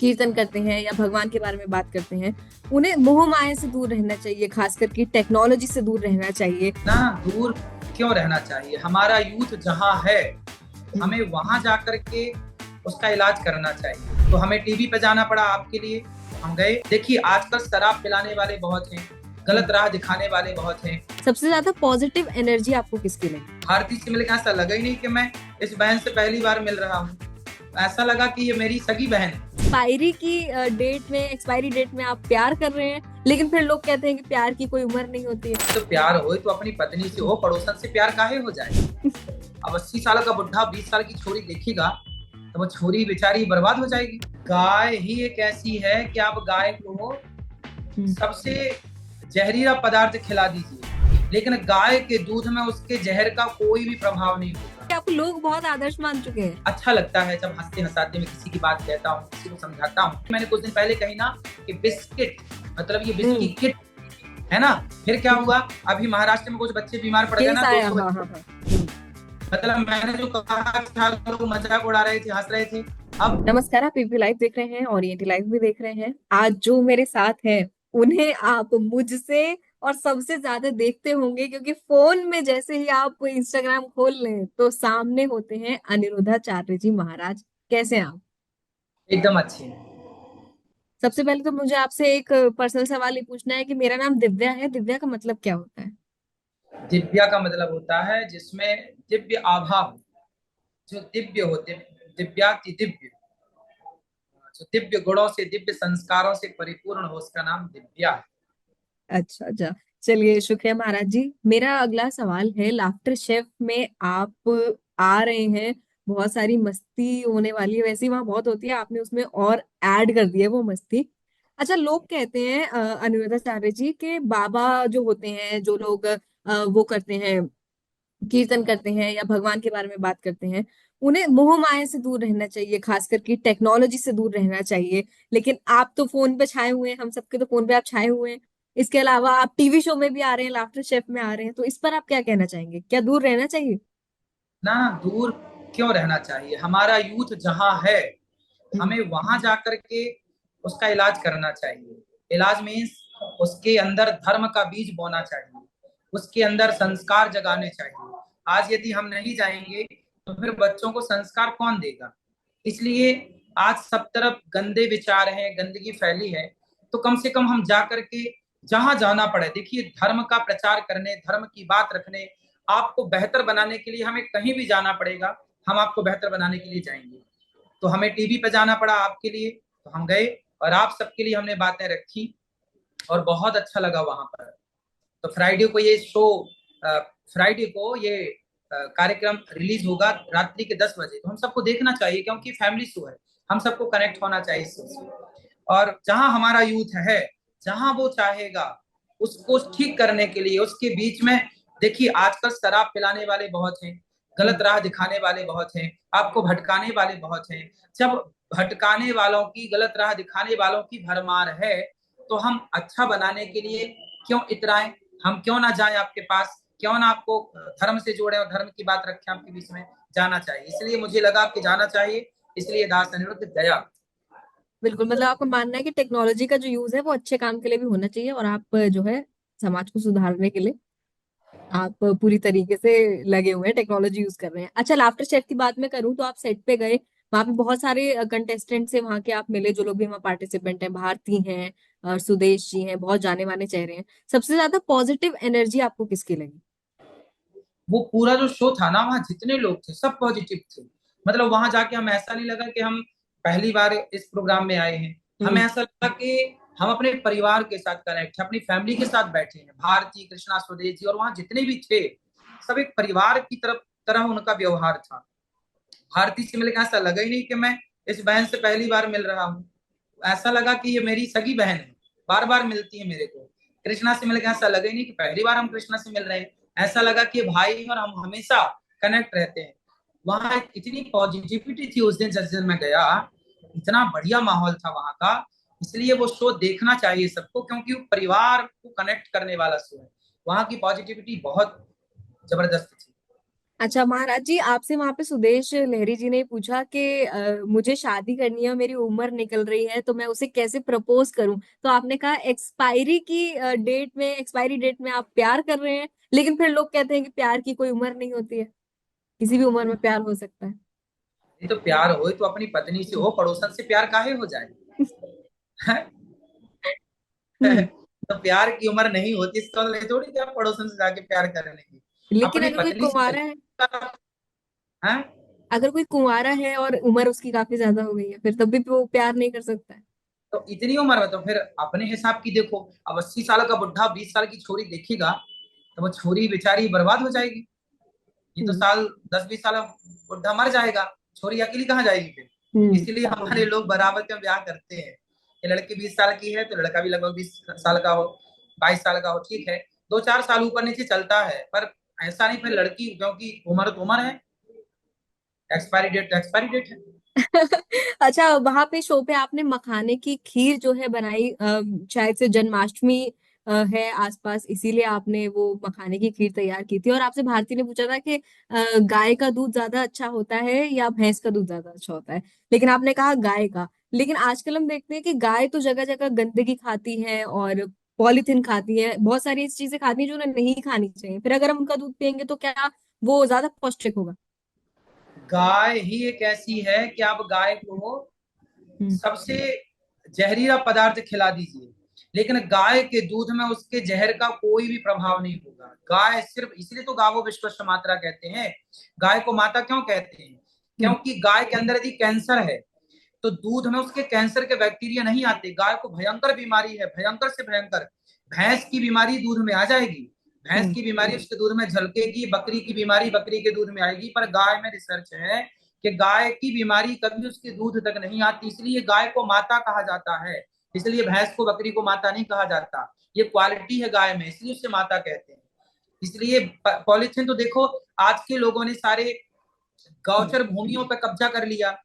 कीर्तन करते हैं या भगवान के बारे में बात करते हैं, उन्हें मोह माया से दूर रहना चाहिए, खास करके टेक्नोलॉजी से दूर रहना चाहिए। ना दूर क्यों रहना चाहिए? हमारा यूथ जहाँ है हम्म। हमें वहां जाकर के उसका इलाज करना चाहिए। तो हमें टीवी पे जाना पड़ा आपके लिए, हम गए। देखिए आजकल शराब पिलाने वाले बहुत हैं, गलत राह दिखाने वाले बहुत हैं। सबसे ज्यादा पॉजिटिव एनर्जी आपको किसकी लगी? भारती से मिलकर ऐसा लगा ही नहीं कि मैं इस बहन से पहली बार मिल रहा हूँ। ऐसा लगा कि ये मेरी सगी बहन है। एक्सपायरी डेट में आप प्यार कर रहे हैं, लेकिन फिर लोग कहते हैं कि प्यार की कोई उम्र नहीं होती है। तो प्यार हो तो अपनी पत्नी से हो, पड़ोसन से प्यार काहे हो जाए? अब 80 साल का बुढ़ा 20 साल की छोरी देखेगा तो वो छोरी बेचारी बर्बाद हो जाएगी। गाय ही एक ऐसी है कि आप गाय को सबसे जहरीला पदार्थ खिला दीजिए, लेकिन गाय के दूध में उसके जहर का कोई भी प्रभाव नहीं होगा। आपको लोग बहुत आदर्श मान चुके हैं। अच्छा लगता है जब हंसते हंसाते में किसी की बात कहता हूँ, किसी को समझाता हूँ। मैंने कुछ दिन पहले कही ना कि बिस्किट मतलब ये बिस्किट किट है ना, फिर क्या हुआ? अभी महाराष्ट्र में कुछ बच्चे बीमार पड़ गए ना, 200 मतलब मैंने जो कहा था लोग मजाक उड़ा रहे थे, हंस रहे थे। अब नमस्कार, आप पीपी लाइव देख रहे हैं और ये लाइव भी देख रहे हैं। आज जो मेरे साथ हैं उन्हें आप मुझसे और सबसे ज्यादा देखते होंगे, क्योंकि फोन में जैसे ही आप इंस्टाग्राम खोल लें तो सामने होते हैं अनिरुद्धाचार्य जी महाराज। कैसे हैं आप? एकदम अच्छे हैं। सबसे पहले तो मुझे आपसे एक पर्सनल सवाल ये पूछना है कि मेरा नाम दिव्या है। दिव्या का मतलब क्या होता है? दिव्या का मतलब होता है जिसमें दिव्य आभा हो, जो दिव्य हो, दिव्याति दिव्य, जो दिव्य गुणों से दिव्य संस्कारों से परिपूर्ण हो, उसका नाम दिव्या है। अच्छा अच्छा, चलिए शुक्रिया महाराज जी। मेरा अगला सवाल है, लाफ्टर शेफ में आप आ रहे हैं, बहुत सारी मस्ती होने वाली है, वैसे ही वहां बहुत होती है, आपने उसमें और ऐड कर दिया वो मस्ती। अच्छा, लोग कहते हैं अनिरुद्धाचार्य जी के बाबा जो होते हैं, जो लोग वो करते हैं, कीर्तन करते हैं या भगवान के बारे में बात करते हैं, उन्हें मोह माया से दूर रहना चाहिए, खास करके टेक्नोलॉजी से दूर रहना चाहिए। लेकिन आप तो फोन पे छाए हुए हैं, हम सबके तो फोन पे आप छाए हुए हैं। इसके अलावा आप टीवी शो में भी आ रहे हैं, लाफ्टर शेफ में आ रहे हैं, तो इस पर आप क्या कहना चाहेंगे? क्या दूर रहना चाहिए? ना दूर क्यों रहना चाहिए? हमारा यूथ जहाँ है हम्म। हमें वहां जाकर के उसका इलाज करना चाहिए। इलाज मीन्स उसके अंदर धर्म का बीज बोना चाहिए, उसके अंदर संस्कार जगाने चाहिए। आज यदि हम नहीं जाएंगे तो फिर बच्चों को संस्कार कौन देगा? इसलिए आज सब तरफ गंदे विचार हैं, गंदगी फैली है। तो कम से कम हम जा करके जहां जाना पड़े, देखिए धर्म का प्रचार करने, धर्म की बात रखने, आपको बेहतर बनाने के लिए हमें कहीं भी जाना पड़ेगा, हम आपको बेहतर बनाने के लिए जाएंगे। तो हमें टीवी पे जाना पड़ा आपके लिए, तो हम गए और आप सबके लिए हमने बातें रखी और बहुत अच्छा लगा वहां पर। तो फ्राइडे को ये शो, फ्राइडे को ये कार्यक्रम रिलीज होगा रात्रि के 10 बजे। तो हम सबको देखना चाहिए क्योंकि फैमिली शो है, हम सबको कनेक्ट होना चाहिए इससे। और जहां हमारा यूथ है, जहां वो चाहेगा उसको ठीक करने के लिए, उसके बीच में देखिए आजकल शराब पिलाने वाले बहुत हैं, गलत राह दिखाने वाले बहुत हैं, आपको भटकाने वाले बहुत हैं। जब भटकाने वालों की, गलत राह दिखाने वालों की भरमार है, तो हम अच्छा बनाने के लिए क्यों इतराएं? हम क्यों ना जाएं आपके पास? क्यों ना आपको धर्म से जोड़े और धर्म की बात रखें आपके बीच में? जाना चाहिए, इसलिए मुझे लगा कि जाना चाहिए, इसलिए दास अनिरुद्ध गया। बिल्कुल, मतलब आपका मानना है कि टेक्नोलॉजी का जो यूज है वो अच्छे काम के लिए भी होना चाहिए, और आप जो है समाज को सुधारने के लिए आप पूरी तरीके से लगे हुए हैं, टेक्नोलॉजी यूज कर रहे हैं। अच्छा, लाफ्टर शेफ की बात मैं करूं तो आप सेट पे गए, वहां पे बहुत सारे कंटेस्टेंट से वहां के आप मिले, जो लोग भी वहाँ पार्टिसिपेंट हैं, भारती हैं और सुदेश जी हैं, बहुत जाने माने चेहरे हैं। सबसे ज्यादा पॉजिटिव एनर्जी आपको किसकी लगी? वो पूरा जो शो था ना, वहाँ जितने लोग थे सब पॉजिटिव थे। मतलब वहां जाके हम ऐसा नहीं लगा कि हम पहली बार इस प्रोग्राम में आए हैं, हमें हम्म। ऐसा लगा कि हम अपने परिवार के साथ कनेक्ट है, अपनी फैमिली के साथ बैठे हैं। भारती, कृष्णा, स्वदेश जी और वहाँ जितने भी थे, सब एक परिवार की तरह उनका व्यवहार था। भारती से मिलकर ऐसा लगा ही नहीं कि मैं इस बहन से पहली बार मिल रहा हूँ। ऐसा लगा कि ये मेरी सगी बहन है, बार बार मिलती है मेरे को। कृष्णा से मिलकर ऐसा लगा ही नहीं कि पहली बार हम कृष्णा से मिल रहे हैं, ऐसा लगा कि भाई और हम हमेशा कनेक्ट रहते हैं। वहां इतनी पॉजिटिविटी थी उस दिन, जिस दिन मैं गया, इतना बढ़िया माहौल था वहां का। इसलिए वो शो देखना चाहिए सबको, क्योंकि वो परिवार को कनेक्ट करने वाला शो है। वहां की पॉजिटिविटी बहुत जबरदस्त थी। अच्छा महाराज जी, आपसे वहां पे सुदेश लहरी जी ने पूछा कि मुझे शादी करनी है, मेरी उम्र निकल रही है, तो मैं उसे कैसे प्रपोज करूं। तो आपने कहा एक्सपायरी डेट में आप प्यार कर रहे हैं, लेकिन फिर लोग कहते हैं कि प्यार की कोई उम्र नहीं होती है, किसी भी उम्र में प्यार हो सकता है। ये तो प्यार हो तो अपनी पत्नी से हो, पड़ोसन से प्यार काहे हो जाए। हम्म। तो प्यार की उम्र नहीं होती, इसका मतलब ये थोड़ी कि आप पड़ोसन से जाके प्यार कर लेंगे। लेकिन अपनी अगर कोई पत्नी से कुंवारा है, हैं? अगर कोई कुंवारा है और उम्र उसकी काफी ज्यादा हो गई है, फिर तब भी वो प्यार नहीं कर सकता है। तो इतनी उम्र में तो फिर अपने हिसाब की देखो। अब 80 साल का बुढ़ा 20 साल की छोरी देखेगा तो वो छोरी बेचारी बर्बाद हो जाएगी। ये तो हम्म। साल 10-20 साल बुढ़ा मर जाएगा, छोरी अकेली कहाँ जाएगी फिर। इसलिए हमारे लोग बराबर का ब्याह करते हैं। ये लड़की 20 साल की है तो लड़का भी लगभग 20 साल का हो, 22 साल का हो, ठीक है। 2-4 साल ऊपर नीचे चलता है, पर ऐसा नहीं फिर लड़की, क्योंकि उम्र तो उम्र है, एक्सपायरी डेट तो एक्सपायरी डेट है। अच्छा, वहां पे शो पे आपने मखाने की खीर जो है बनाई, शायद से जन्माष्टमी है आसपास, इसीलिए आपने वो मखाने की खीर तैयार की थी। और आपसे भारती ने पूछा था कि गाय का दूध ज्यादा अच्छा होता है या भैंस का दूध ज्यादा अच्छा होता है, लेकिन आपने कहा गाय का। लेकिन आजकल हम देखते हैं कि गाय तो जगह जगह गंदगी खाती है और पॉलीथिन खाती है, बहुत सारी ऐसी चीजें खाती है जो उन्हें नहीं खानी चाहिए। फिर अगर हम उनका दूध पियेंगे तो क्या वो ज्यादा पौष्टिक होगा? गाय ही एक ऐसी है कि आप गाय को हम्म। सबसे जहरीला पदार्थ खिला दीजिए, लेकिन गाय के दूध में उसके जहर का कोई भी प्रभाव नहीं होगा। गाय सिर्फ इसलिए तो गावो विश्वस्य मात्रा कहते हैं। गाय को माता क्यों कहते हैं? हम्म। क्योंकि गाय के अंदर यदि कैंसर है तो दूध में उसके कैंसर के बैक्टीरिया नहीं आते। गाय को भयंकर बीमारी है, भयंकर से भयंकर। भैंस की बीमारी दूध में आ जाएगी, भैंस हम्म। की बीमारी उसके दूध में झलकेगी, बकरी की बीमारी बकरी के दूध में आएगी, पर गाय में रिसर्च है कि गाय की बीमारी कभी उसके दूध तक नहीं आती। इसलिए गाय को माता कहा जाता है, इसलिए भैंस को बकरी को माता नहीं कहा जाता। ये क्वालिटी है गाय में, इसलिए उससे माता कहते हैं। इसलिए पॉलिथीन तो देखो, आज के लोगों ने सारे गौचर भूमियों पर कब्जा कर लिया।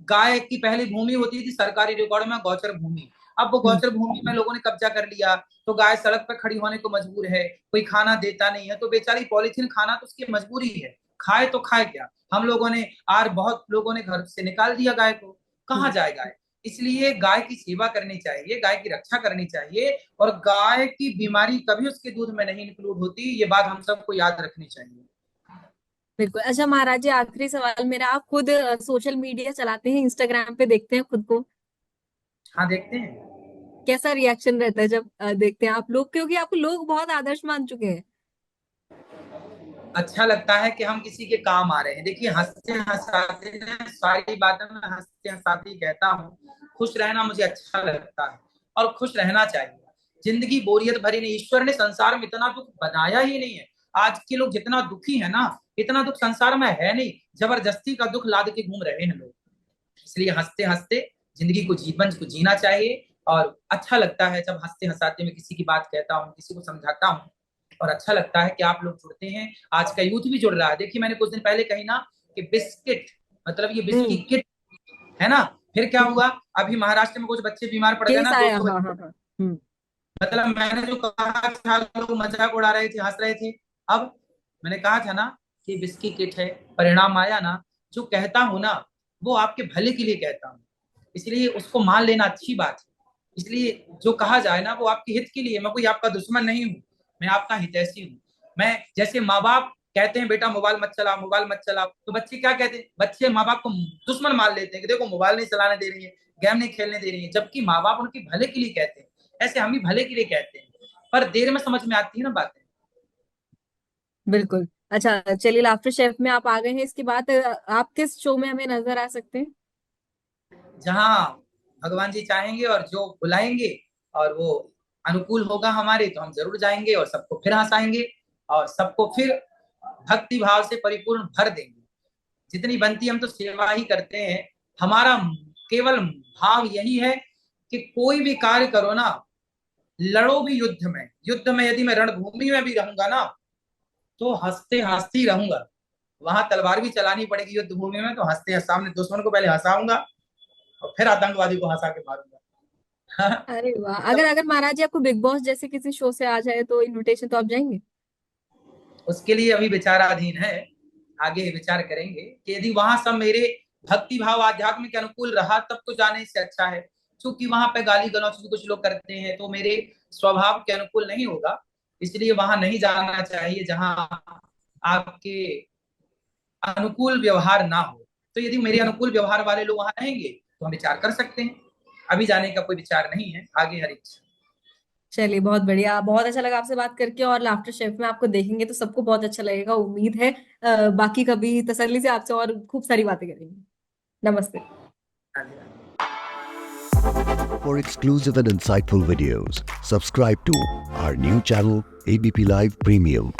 गाय की पहली भूमि होती थी सरकारी रिकॉर्ड में गौचर भूमि, अब वो हम्म। गौचर भूमि में लोगों ने कब्जा कर लिया, तो गाय सड़क पर खड़ी होने को मजबूर है, कोई खाना देता नहीं है, तो बेचारी पॉलिथीन खाना तो उसकी मजबूरी है, खाए तो खाए क्या। हम लोगों ने आर बहुत लोगों ने घर से निकाल दिया गाय को, कहाँ हम्म। जाए गाय। इसलिए गाय की सेवा करनी चाहिए, गाय की रक्षा करनी चाहिए, और गाय की बीमारी कभी उसके दूध में नहीं इंक्लूड होती, ये बात हम सबको याद रखनी चाहिए। बिल्कुल। अच्छा महाराज जी, आखिरी सवाल मेरा, आप खुद सोशल मीडिया चलाते हैं, इंस्टाग्राम पे देखते हैं खुद को, हाँ, देखते हैं। कैसा रिएक्शन रहता है जब देखते हैं आप लोग, क्योंकि आपको लोग बहुत आदर्श मान चुके हैं। अच्छा लगता है कि हम किसी के काम आ रहे हैं। देखिए, हंसते हंसाते ना सारी बातें मैं हंसते हंसाते ही कहता हूँ। खुश रहना मुझे अच्छा लगता है और खुश रहना चाहिए। जिंदगी बोरियत भरी नहीं, ईश्वर ने संसार में इतना दुख बनाया ही नहीं है। आज के लोग जितना दुखी है ना, इतना दुख संसार में है नहीं। जबरदस्ती का दुख लाद के घूम रहे हैं लोग। इसलिए हंसते हंसते जिंदगी को जीवन को जीना चाहिए। और अच्छा लगता है जब हंसते हंसाते मैं किसी की बात कहता हूँ, किसी को समझाता हूँ। और अच्छा लगता है कि आप लोग जुड़ते हैं, आज का यूथ भी जुड़ रहा है। देखिए, मैंने कुछ दिन पहले कही ना कि बिस्किट, मतलब ये बिस्की हम्म। किट है ना। फिर क्या हम्म। हुआ, अभी महाराष्ट्र में कुछ बच्चे बीमार पड़ गए केस ना, दो आया, सौ हाँ हाँ हाँ। हम्म। मतलब मैंने जो कहा था लोग मजाक उड़ा रहे थे, हंस रहे थे। अब मैंने कहा था ना कि बिस्की किट है, परिणाम आया ना। जो कहता हूं ना वो आपके भले के लिए कहता हूँ, इसलिए उसको मान लेना अच्छी बात है। इसलिए जो कहा जाए ना वो आपके हित के लिए। मैं कोई आपका दुश्मन नहीं हूँ, मैं आपका हितैषी हूँ। मैं जैसे माँ बाप कहते हैं बेटा मोबाइल मत चला, मोबाइल मत चला, तो बच्चे क्या कहते हैं, बच्चे माँ बाप को दुश्मन मान लेते हैं कि देखो मोबाइल नहीं चलाने दे रही है, गेम नहीं खेलने दे रही है, जबकि माँ बाप उनके भले के लिए कहते हैं। ऐसे हम भी भले के लिए कहते हैं, पर देर में समझ में आती है ना बातें। बिल्कुल। अच्छा चलिए, लाफ्टर शेफ में आप आ गए हैं, इसके बाद आप किस शो में हमें नजर आ सकते हैं? जहाँ भगवान जी चाहेंगे और जो बुलाएंगे और वो अनुकूल होगा हमारे, तो हम जरूर जाएंगे और सबको फिर हंसाएंगे और सबको फिर भक्ति भाव से परिपूर्ण भर देंगे। जितनी बनती हम तो सेवा ही करते हैं। हमारा केवल भाव यही है कि कोई भी कार्य करो ना, लड़ो भी युद्ध में, युद्ध में यदि मैं रणभूमि में भी रहूंगा ना तो हंसते हंसते ही रहूंगा। वहां तलवार भी चलानी पड़ेगी युद्ध भूमि में, तो हंसते सामने दुश्मन को पहले हंसाऊंगा और फिर आतंकवादी को हंसा के मारूंगा। अरे वाह, अगर तो अगर महाराज जी आपको बिग बॉस जैसे किसी शो से आ जाए तो इनविटेशन, तो आप जाएंगे? उसके लिए अभी विचाराधीन है। आगे विचार करेंगे कि यदि वहां सब मेरे भक्ति भाव आध्यात्म के अनुकूल रहा तब तो जाने से अच्छा है। क्योंकि वहां पे गाली गलौज भी कुछ लोग करते हैं तो मेरे स्वभाव के अनुकूल नहीं होगा, इसलिए वहां नहीं जाना चाहिए जहां आपके अनुकूल व्यवहार ना हो। तो यदि मेरे अनुकूल व्यवहार वाले लोग वहां रहेंगे तो हम विचार कर सकते हैं, अभी जाने का कोई विचार नहीं है, आगे हर इच्छा। चलिए, बहुत बढ़िया, बहुत अच्छा लगा आपसे बात करके। और लाफ्टर शेफ में आपको देखेंगे तो सबको बहुत अच्छा लगेगा, उम्मीद है। बाकी कभी तसल्ली से आपसे और खूब सारी बातें करेंगे। नमस्ते। For exclusive and insightful videos, subscribe to our new channel ABP Live Premium.